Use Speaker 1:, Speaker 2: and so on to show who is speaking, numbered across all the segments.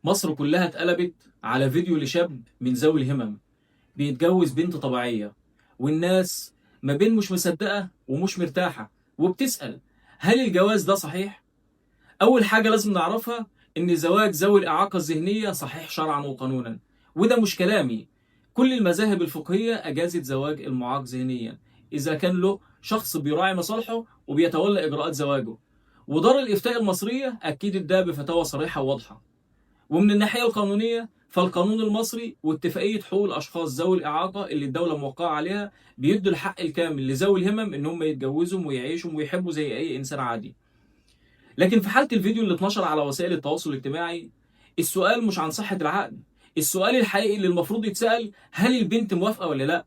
Speaker 1: مصر كلها اتقلبت على فيديو لشاب من ذوي الهمم بيتجوز بنت طبيعية، والناس ما بين مش مصدقة ومش مرتاحة وبتسأل: هل الجواز ده صحيح؟ أول حاجة لازم نعرفها إن زواج ذوي الإعاقة الذهنية صحيح شرعا وقانونا، وده مش كلامي. كل المذاهب الفقهية أجازت زواج المعاق ذهنيا إذا كان له شخص بيراعي مصالحه وبيتولى إجراءات زواجه، ودار الإفتاء المصرية أكدت ده بفتاوى صريحة وواضحة. ومن الناحية القانونية فالقانون المصري واتفاقية حقوق الأشخاص ذوي الإعاقة اللي الدولة موقعة عليها بيدوا الحق الكامل لذوي الهمم إن هم يتجوزوا ويعيشوا ويحبوا زي أي إنسان عادي. لكن في حالة الفيديو اللي اتنشر على وسائل التواصل الاجتماعي، السؤال مش عن صحة العقد. السؤال الحقيقي اللي المفروض يتسأل: هل البنت موافقة ولا لا؟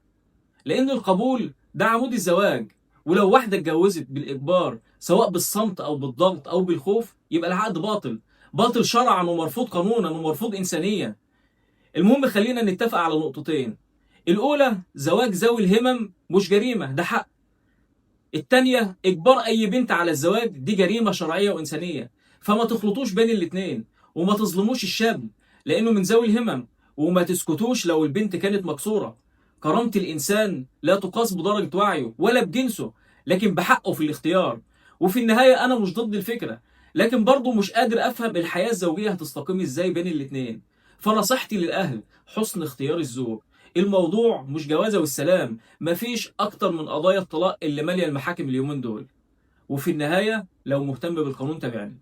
Speaker 1: لأن القبول ده عمود الزواج، ولو واحدة اتجوزت بالإجبار سواء بالصمت أو بالضغط أو بالخوف يبقى العقد باطل، باطل شرعا ومرفوض قانونا ومرفوض إنسانيا. المهم خلينا نتفق على نقطتين: الأولى، زواج ذوي الهمم مش جريمة، ده حق. التانية، إجبار أي بنت على الزواج دي جريمة شرعية وإنسانية. فما تخلطوش بين الاتنين، وما تظلموش الشاب لأنه من ذوي الهمم، وما تسكتوش لو البنت كانت مكسورة. كرامة الإنسان لا تقاس بدرجة وعيه ولا بجنسه، لكن بحقه في الاختيار. وفي النهاية أنا مش ضد الفكرة، لكن برضه مش قادر أفهم الحياة الزوجية هتستقيم إزاي بين الاتنين. فنصيحتي للأهل: حسن اختيار الزوج. الموضوع مش جوازة والسلام، مفيش أكتر من قضايا الطلاق اللي مالية المحاكم اليومين دول. وفي النهاية لو مهتم بالقانون تابعني.